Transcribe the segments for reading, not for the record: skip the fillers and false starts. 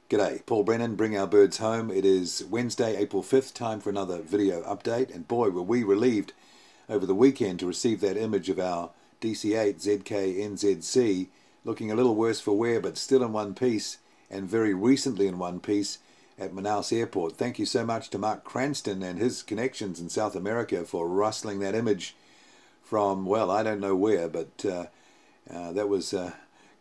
G'day, Paul Brennan, Bring Our Birds Home. It is Wednesday, April 5th, time for another video update. And boy, were we relieved over the weekend to receive that image of our DC-8 ZK-NZC looking a little worse for wear, but still in one piece, and very recently in one piece at Manaus Airport. Thank you so much to Mark Cranston and his connections in South America for rustling that image from, well, I don't know where, but that was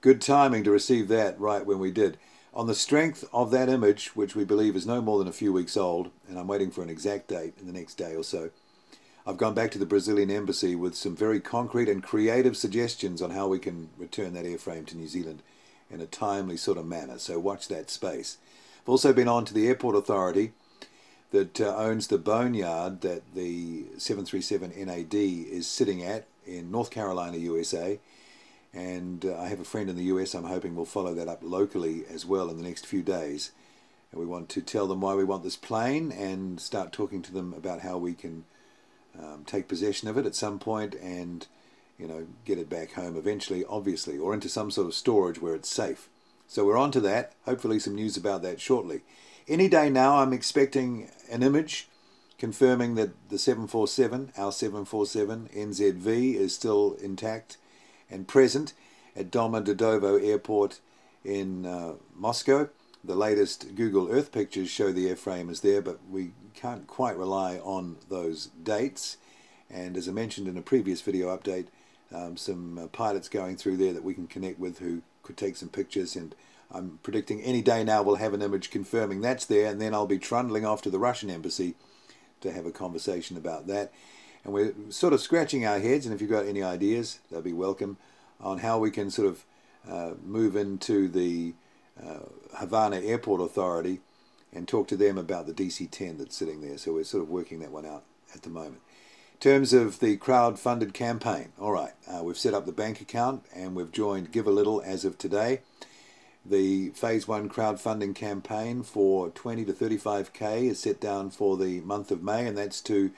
good timing to receive that right when we did. On the strength of that image, which we believe is no more than a few weeks old, and I'm waiting for an exact date in the next day or so, I've gone back to the Brazilian embassy with some very concrete and creative suggestions on how we can return that airframe to New Zealand in a timely sort of manner, so watch that space. I've also been on to the airport authority that owns the boneyard that the 737 NAD is sitting at in North Carolina, USA. And I have a friend in the US I'm hoping will follow that up locally as well in the next few days. And we want to tell them why we want this plane and start talking to them about how we can take possession of it at some point and, you know, get it back home eventually, obviously, or into some sort of storage where it's safe. So we're on to that. Hopefully some news about that shortly. Any day now I'm expecting an image confirming that the 747, our 747 NZV, is still intact and present at Domodedovo Airport in Moscow. The latest Google Earth pictures show the airframe is there, but we can't quite rely on those dates. And as I mentioned in a previous video update, some pilots going through there that we can connect with who could take some pictures, and I'm predicting any day now we'll have an image confirming that's there, and then I'll be trundling off to the Russian embassy to have a conversation about that. And we're sort of scratching our heads, and if you've got any ideas, they'll be welcome, on how we can sort of move into the Havana Airport Authority and talk to them about the DC-10 that's sitting there. So we're sort of working that one out at the moment. In terms of the crowd-funded campaign, all right, we've set up the bank account and we've joined Give a Little as of today. The Phase 1 crowdfunding campaign for 20 to 35k is set down for the month of May, and that's to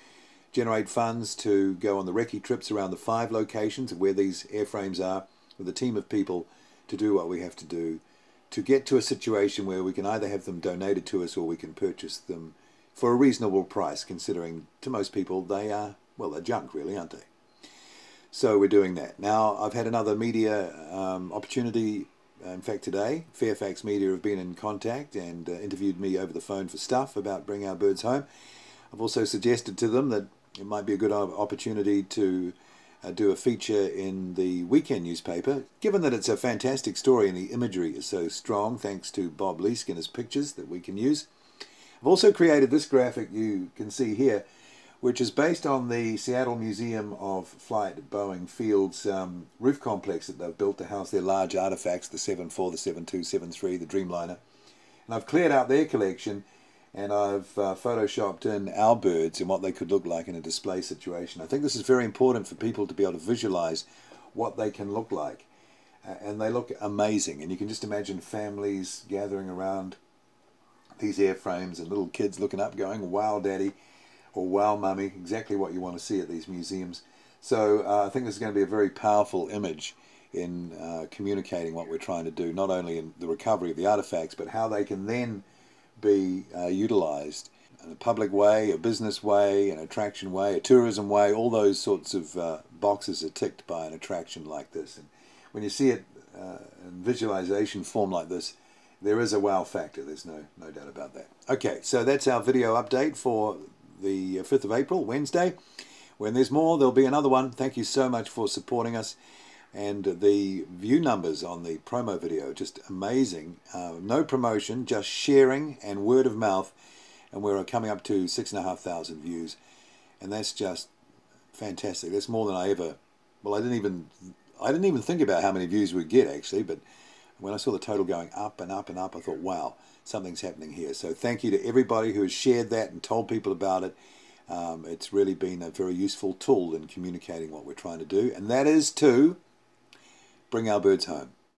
generate funds to go on the recce trips around the 5 locations of where these airframes are with a team of people to do what we have to do to get to a situation where we can either have them donated to us or we can purchase them for a reasonable price, considering to most people they are, well, they're junk really, aren't they? So we're doing that. Now I've had another media opportunity. In fact, today, Fairfax Media have been in contact and interviewed me over the phone for stuff about Bring Our Birds Home. I've also suggested to them that it might be a good opportunity to do a feature in the weekend newspaper, given that it's a fantastic story and the imagery is so strong, thanks to Bob Leask and his pictures that we can use. I've also created this graphic you can see here, which is based on the Seattle Museum of Flight Boeing Field's roof complex that they've built to house their large artifacts, the 74, the 72, 73, the Dreamliner. And I've cleared out their collection, and I've photoshopped in our birds and what they could look like in a display situation. I think this is very important for people to be able to visualize what they can look like. And they look amazing. And you can just imagine families gathering around these airframes and little kids looking up going, wow, Daddy, or wow, Mummy, exactly what you want to see at these museums. So I think this is going to be a very powerful image in communicating what we're trying to do, not only in the recovery of the artifacts, but how they can then be utilized in a public way, a business way, an attraction way, a tourism way. All those sorts of boxes are ticked by an attraction like this. And when you see it in visualization form like this, there is a wow factor. There's no doubt about that. Okay, so that's our video update for the 5th of April, Wednesday. When there's more, there'll be another one. Thank you so much for supporting us. And the view numbers on the promo video, just amazing. No promotion, just sharing and word of mouth. And we're coming up to 6,500 views. And that's just fantastic. That's more than I ever, well, I didn't even think about how many views we'd get actually, but when I saw the total going up and up and up, I thought, wow, something's happening here. So thank you to everybody who has shared that and told people about it. It's really been a very useful tool in communicating what we're trying to do. And that is to bring our birds home.